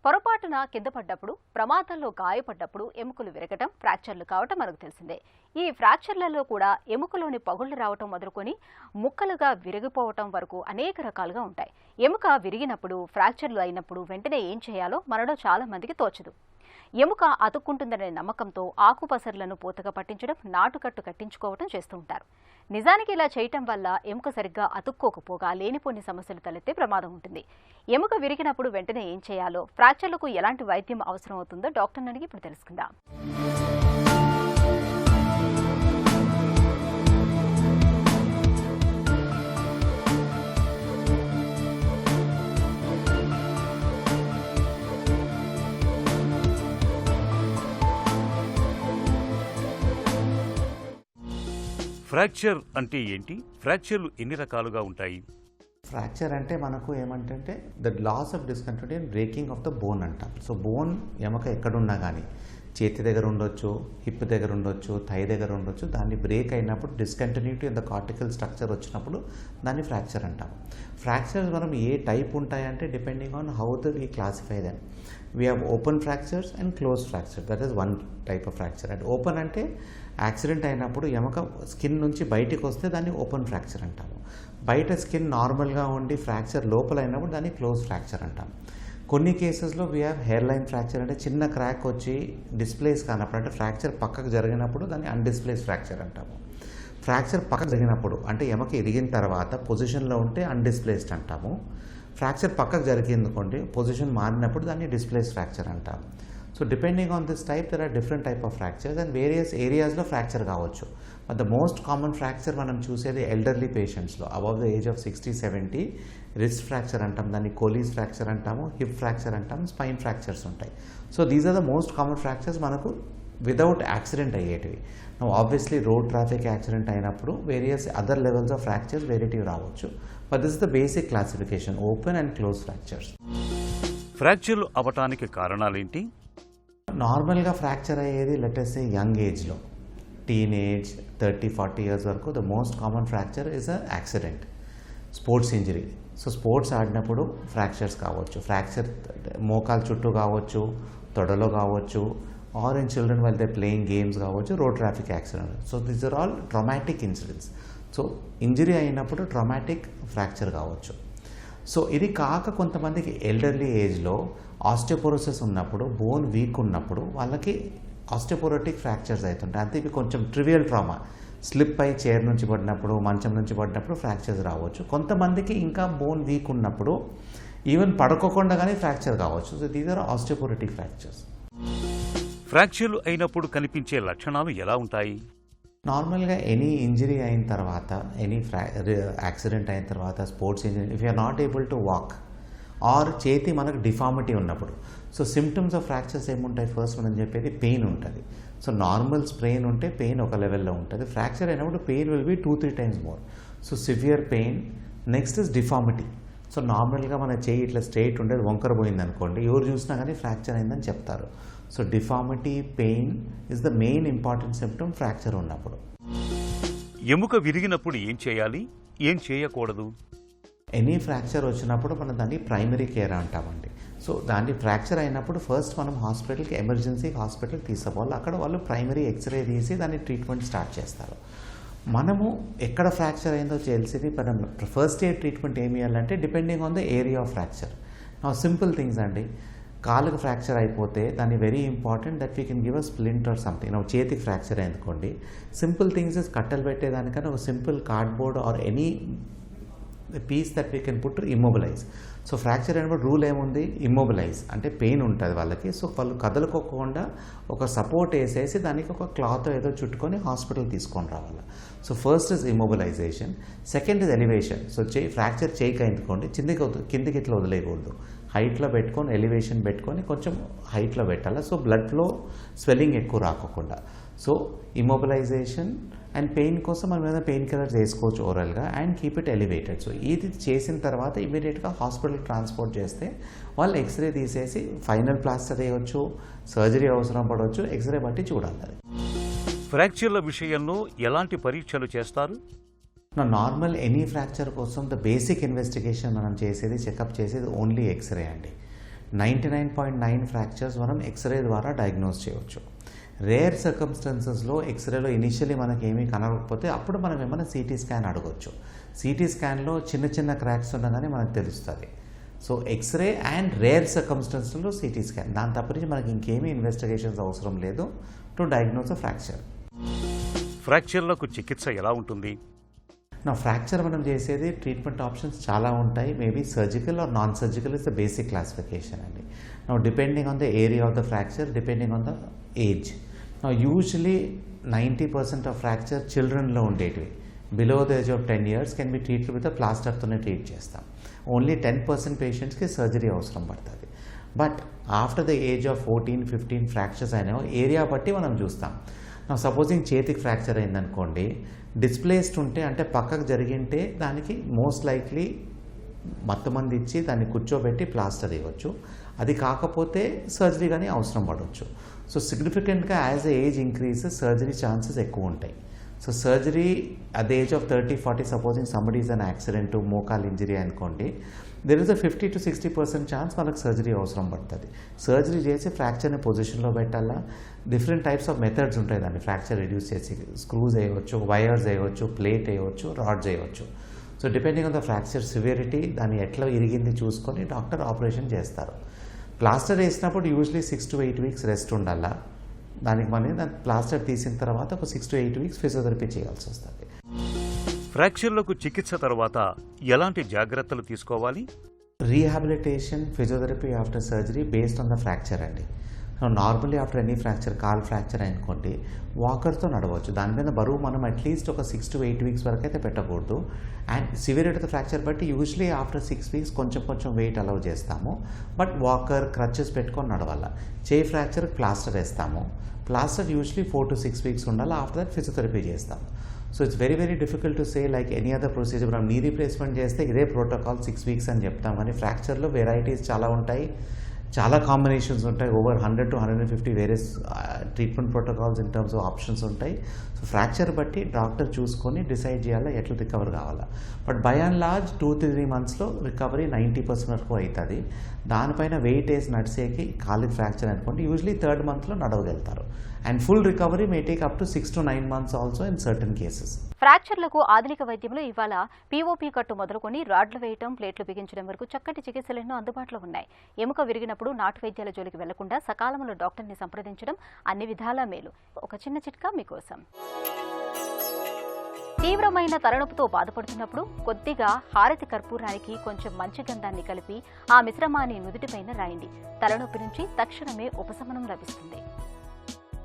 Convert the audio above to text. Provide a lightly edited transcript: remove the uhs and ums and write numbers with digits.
పొరపాటున కింద పడ్డప్పుడు, ప్రమాదంలో గాయపడ్డప్పుడు ఎముకలు విరగటం, ఫ్రాక్చర్లు కావటం మనకు తెలిసిందే. ఈ ఫ్రాక్చర్లలో కూడా ఎముకలోని పగుళ్లు రావటం మొదలుకొని ముక్కలుగా విరిగిపోవటం వరకు అనేక రకాలుగా ఉంటాయి. ఎముక విరిగినప్పుడు, ఫ్రాక్చర్లు అయినప్పుడు వెంటనే ఏం చేయాలో మనలో చాలా మందికి తోచదు. ఎముక అతుక్కుంటుందనే నమ్మకంతో ఆకుపసర్లను పూతగా పట్టించడం, నాటుకట్టు కట్టించుకోవటం చేస్తూ ఉంటారు. నిజానికి ఇలా చేయటం వల్ల ఎముక సరిగ్గా అతుక్కోకపోగా లేనిపోని సమస్యలు తలెత్తే ప్రమాదం ఉంటుంది. ఎముక విరిగినప్పుడు వెంటనే ఏం చేయాలో, ఫ్రాక్చర్లకు ఎలాంటి వైద్యం అవసరం అవుతుందో డాక్టర్ని అడిగి ఇప్పుడు తెలుసుకుందాం. ఫ్రాక్చర్ అంటే ఏంటి? ఫ్రాక్చర్లు ఎన్ని రకాలుగా ఉంటాయి? ఫ్రాక్చర్ అంటే మనకు ఏమంటే the loss of discontinuity and breaking of the bone అంటాం. సో బోన్ ఎముక ఎక్కడున్నా కానీ చేతి దగ్గర ఉండొచ్చు, హిప్ దగ్గర ఉండొచ్చు, థై దగ్గర ఉండొచ్చు, దాన్ని బ్రేక్ అయినప్పుడు discontinuity in the cortical structure వచ్చినప్పుడు దాన్ని ఫ్రాక్చర్ అంటాం. ఫ్రాక్చర్స్ మనం ఏ టైప్ ఉంటాయంటే depending on how the we classify them. We have open fractures and close fracture. That is one type of fracture. And open అంటే accident అయినప్పుడు ఎముక skin నుంచి బయటికి వస్తే దాన్ని ఓపెన్ ఫ్రాక్చర్ అంటాము. బయట స్కిన్ నార్మల్గా ఉండి ఫ్రాక్చర్ లోపల అయినప్పుడు దాన్ని క్లోజ్ ఫ్రాక్చర్ అంటాం. కొన్ని కేసెస్లో we have hair line fracture, అంటే చిన్న క్రాక్ వచ్చి డిస్ప్లేస్ కానప్పుడు, అంటే ఫ్రాక్చర్ పక్కకు జరిగినప్పుడు దాన్ని అన్డిస్ప్లేస్ ఫ్రాక్చర్ అంటాము. ఫ్రాక్చర్ పక్కకు జరిగినప్పుడు అంటే ఎముక ఎదిగిన తర్వాత పొజిషన్లో ఉంటే అన్డిస్ప్లేస్డ్ అంటాము. ఫ్రాక్చర్ పక్కకు జరిగిందనుకోండి, పొజిషన్ మారినప్పుడు దాన్ని డిస్ప్లేస్ ఫ్రాక్చర్ అంటాము. So depending on this type there are different type of fractures and various ఏరియాస్లో ఫ్రాక్చర్ కావచ్చు. But the most common fracture మనం చూసేది ఎల్డర్లీ పేషెంట్స్లో above the age of 60-70 wrist fracture అంటాం, దాన్ని కోలీస్ ఫ్రాక్చర్ అంటాము, హిప్ ఫ్రాక్చర్ అంటాము, స్పైన్ ఫ్రాక్చర్స్ ఉంటాయి. So these are the most common fractures మనకు వితౌట్ యాక్సిడెంట్ అయ్యేటివి. ఆబ్వియస్లీ రోడ్ ట్రాఫిక్ యాక్సిడెంట్ అయినప్పుడు various other levels of fractures వేరేటివి రావచ్చు. But this is the basic classification, open and close fractures. ఫ్రాక్చర్లు అవటానికి కారణాలేంటి? నార్మల్గా ఫ్రాక్చర్ అయ్యేది లెటెస్ట్ సే యంగ్ ఏజ్లో, టీనేజ్ 30-40 ఇయర్స్ వరకు the most common fracture is a accident, sports injury. So sports ఆడినప్పుడు ఫ్రాక్చర్స్ కావచ్చు, ఫ్రాక్చర్ మోకాలు చుట్టూ కావచ్చు, తొడలో కావచ్చు, or in children while they playing games కావచ్చు, road traffic accident. So these are all traumatic incidents. So injury అయినప్పుడు traumatic fracture కావచ్చు. సో ఇది కాక కొంతమందికి ఎల్డర్లీ ఏజ్లో ఆస్టియోపోరోసిస్ ఉన్నప్పుడు, బోన్ వీక్ ఉన్నప్పుడు వాళ్ళకి ఆస్టియోపోరోటిక్ ఫ్రాక్చర్స్ అవుతుంటాయి. అంతే ఇవి కొంచెం ట్రివియల్ ట్రామా, స్లిప్ అయి చైర్ నుంచి పడినప్పుడు, మంచం నుంచి పడినప్పుడు ఫ్రాక్చర్స్ రావచ్చు. కొంతమందికి ఇంకా బోన్ వీక్ ఉన్నప్పుడు ఈవెన్ పడుకోకుండా కానీ ఫ్రాక్చర్ కావచ్చు. So these are osteoporotic fractures. ఫ్రాక్చర్లు అయినప్పుడు కనిపించే లక్షణాలు ఎలా ఉంటాయి? నార్మల్గా ఎనీ ఇంజరీ అయిన తర్వాత, ఎనీ యాక్సిడెంట్ అయిన తర్వాత, sports injury, if you are not able to walk or చేతి మనకు డిఫార్మిటీ ఉన్నప్పుడు, సో సిమ్టమ్స్ ఆఫ్ ఫ్రాక్చర్స్ ఏముంటాయి? ఫస్ట్ మనం చెప్పేది పెయిన్ ఉంటుంది. సో నార్మల్ స్ప్రెయిన్ ఉంటే పెయిన్ ఒక లెవెల్లో ఉంటుంది. ఫ్రాక్చర్ అయినప్పుడు pain will be 2-3 times more. So severe pain. Next is deformity. So నార్మల్గా మన చేయి ఇట్లా స్ట్రైట్ ఉండేది వంకర పోయింది అనుకోండి, ఎవరు చూసినా కానీ ఫ్రాక్చర్ అయిందని చెప్తారు. So deformity, pain is the main important symptom fracture ఉన్నప్పుడు. ఎముక విరిగినప్పుడు ఏం చేయాలి, ఏం చేయకూడదు? ఎనీ ఫ్రాక్చర్ వచ్చినప్పుడు మనం దాన్ని ప్రైమరీ కేర్ అంటామండి. సో దాన్ని ఫ్రాక్చర్ అయినప్పుడు ఫస్ట్ మనం హాస్పిటల్కి, ఎమర్జెన్సీ హాస్పిటల్కి తీసుకుపోవాలి. అక్కడ వాళ్ళు ప్రైమరీ ఎక్స్రే తీసి దాన్ని ట్రీట్మెంట్ స్టార్ట్ చేస్తారు. మనము ఎక్కడ ఫ్రాక్చర్ అయిందో తెలిసింది. మనం ఫస్ట్ ఎయిడ్ ట్రీట్మెంట్ ఏమి ఇవ్వాలంటే depending on the area of fracture. నా సింపుల్ థింగ్స్ అండి, కాలుకు ఫ్రాక్చర్ అయిపోతే దాన్ని very important that we can give a splint or something. నా చేతికి ఫ్రాక్చర్ అయిందుకోండి, సింపుల్ థింగ్స్ ఇస్ కట్టెలు పెట్టేదానికన్నా ఒక simple cardboard or any peace that we can put to immobilise. So fracture అయినప్పుడు రూల్ ఏముంది? ఇమ్మొబిలైజ్ అంటే పెయిన్ ఉంటుంది వాళ్ళకి. సో వాళ్ళు కదలుకోకుండా ఒక సపోర్ట్ వేసేసి దానికి ఒక క్లాత్ ఏదో చుట్టుకొని హాస్పిటల్ తీసుకొని రావాలి. So first is immobilisation. Second is elevation. So fracture చేయికి అయిందుకోండి, కిందికి ఇట్లా వదిలేయకూడదు, హైట్లో పెట్టుకొని ఎలివేషన్ పెట్టుకొని కొంచెం హైట్లో పెట్టాలి. సో బ్లడ్ ఫ్లో, స్వెల్లింగ్ ఎక్కువ రాకుండా. సో ఇమ్మొబిలైజేషన్ అండ్ పెయిన్ కోసం మనం ఏదైనా పెయిన్ కిల్లర్స్ వేసుకోవచ్చు ఓరల్గా and keep it elevated. So ఇది చేసిన తర్వాత ఇమీడియట్గా హాస్పిటల్కి ట్రాన్స్పోర్ట్ చేస్తే వాళ్ళు ఎక్స్రే తీసేసి ఫైనల్ ప్లాస్టర్ వేయవచ్చు, సర్జరీ అవసరం పడవచ్చు, ఎక్స్రే బట్టి చూడాలి. ఫ్రాక్చర్ల విషయంలో ఎలాంటి పరీక్షలు చేస్తారు? నార్మల్ ఎనీ ఫ్రాక్చర్ కోసం ద బేసిక్ ఇన్వెస్టిగేషన్ మనం చేసేది, చెకప్ చేసేది ఓన్లీ ఎక్స్రే అండి. 99.9 ఫ్రాక్చర్స్ మనం ఎక్స్రే ద్వారా డయాగ్నోస్ చేయవచ్చు. రేర్ సర్కమ్స్టాన్సెస్లో ఎక్స్రేలో ఇనిషియలీ మనకి ఏమీ కనబడకపోతే అప్పుడు మనం ఏమైనా సిటీ స్కాన్ అడగవచ్చు. సిటీ స్కాన్లో చిన్న చిన్న క్రాక్స్ ఉండగానే మనకు తెలుస్తుంది. సో ఎక్స్రే అండ్ రేర్ సర్కమ్స్టాన్స్లో సిటీ స్కాన్, దాని తప్పనించి మనకి ఇంకేమీ ఇన్వెస్టిగేషన్స్ అవసరం లేదు టు డయాగ్నోస్ అ ఫ్రాక్చర్. ఫ్రాక్చర్లకు చికిత్స ఎలా ఉంటుంది? నా ఫ్రాక్చర్ మనం చేసేది ట్రీట్మెంట్ ఆప్షన్స్ చాలా ఉంటాయి. Maybe surgical or non surgical is the basic classification అండి. నా depending on the area of the fracture, depending on the age. నా యూజువలీ 90% ఆఫ్ ఫ్రాక్చర్ చిల్డ్రన్లో ఉండేటివి. Below the age of 10 years can be treated with ప్లాస్టర్తోనే treat చేస్తాం. Only 10% పేషెంట్స్కి surgery అవసరం పడుతుంది. But after the age of 14-15 fractures అయినా area బట్టి మనం చూస్తాం. నా సపోజింగ్ చేతికి ఫ్రాక్చర్ అయిందనుకోండి, డిస్ప్లేస్డ్ ఉంటే అంటే పక్కకు జరిగింటే దానికి మోస్ట్ లైక్లీ మత్తమంది ఇచ్చి దాన్ని కూర్చోబెట్టి ప్లాస్టర్ ఇవ్వచ్చు. అది కాకపోతే సర్జరీ కానీ అవసరం పడవచ్చు. సో సిగ్నిఫికెంట్గా as a age increases surgery chances ఎక్కువ ఉంటాయి. So surgery at the age of 30-40 supposing somebody is an accident, మోకాల్ ఇంజరీ అనుకోండి, దెర్ ఇస్ అ 50-60% ఛాన్స్ మనకు సర్జరీ అవసరం పడుతుంది. సర్జరీ చేసి ఫ్రాక్చర్ని పొజిషన్లో పెట్టాలా. డిఫరెంట్ టైప్స్ ఆఫ్ మెథడ్స్ ఉంటాయి దాన్ని ఫ్రాక్చర్ రిడ్యూస్ చేసి. స్క్రూస్ వేయవచ్చు, వైర్స్ వేయవచ్చు, ప్లేట్ వేయవచ్చు, రాడ్స్ వేయవచ్చు. So depending on the fracture severity, దాన్ని ఎట్లా ఇరిగింది చూసుకొని డాక్టర్ ఆపరేషన్ చేస్తారు. ప్లాస్టర్ వేసినప్పుడు యూజువలీ 6 to 8 weeks రెస్ట్ ఉండాలా. దానికి దాని ప్లాస్టర్ తీసిన తర్వాత ఒక 6 to 8 weeks ఫిజియోథెరపీ చేయాల్సి వస్తుంది. ఫ్రాక్చర్లకు చికిత్స తర్వాత ఎలాంటి జాగ్రత్తలు తీసుకోవాలి? Rehabilitation, physiotherapy after surgery based on the fracture అండి. నార్మల్లీ ఆఫ్టర్ ఎనీ ఫ్రాక్చర్, కాల్ ఫ్రాక్చర్ అనుకోండి, వాకర్తో నడవచ్చు. దాని మీద బరువు మనం అట్లీస్ట్ ఒక 6 to 8 weeks వరకు అయితే పెట్టకూడదు. And severity of the fracture బట్టి యూజువలీ ఆఫ్టర్ 6 weeks కొంచెం వెయిట్ అలౌ చేస్తాము. బట్ వాకర్, క్రచెస్ పెట్టుకొని నడవాల. చేయి ఫ్రాక్చర్ ప్లాస్టర్ వేస్తాము. ప్లాస్టర్ యూజువలీ 4 to 6 weeks ఉండాలి. ఆఫ్టర్ దట్ ఫిజియోథెరపీ చేస్తాం. So it's very difficult to say like any other procedure. మనం knee replacement చేస్తే ఇదే ప్రోటోకాల్ 6 weeks అని చెప్తాం. కానీ ఫ్రాక్చర్లో వెరైటీస్ చాలా ఉంటాయి, చాలా కాంబినేషన్స్ ఉంటాయి. Over 100 to 150 various treatment protocols in terms of options ఉంటాయి. సో ఫ్రాక్చర్ బట్టి డాక్టర్ చూసుకొని డిసైడ్ చేయాలా ఎట్లా రికవర్ కావాలా. బట్ బై అండ్ లార్జ్ 2-3 monthsలో రికవరీ 90% వరకు అవుతుంది. దానిపైన వెయిట్ వేసి నడిచేకి కాలికి ఫ్రాక్చర్ అనుకోండి యూజువలీ 3rd monthలో నడవగలుగుతారు. And full recovery may take up to 6 to 9 months also in certain cases. ఫ్రాక్చర్లకు ఆధునిక వైద్యంలో ఇవాళ పీఓపీ కట్టు మొదలుకొని రాడ్లు వేయటం, ప్లేట్లు బిగించడం వరకు చక్కటి చికిత్సలెన్నో అందుబాటులో ఉన్నాయి. ఎముక విరిగినప్పుడు నాటు వైద్యాల జోలికి వెళ్లకుండా సకాలంలో డాక్టర్ని సంప్రదించడం అన్ని విధాలా మేలు. ఒక చిన్న చిట్కా మీకోసం. తీవ్రమైన తలనొప్పితో బాధపడుతున్నప్పుడు కొద్దిగా హారతి కర్పూరానికి కొంచెం మంచి గంధాన్ని కలిపి ఆ మిశ్రమాన్ని నుదుటిపైన రాయండి. తలనొప్పి నుంచి తక్షణమే ఉపశమనం లభిస్తుంది.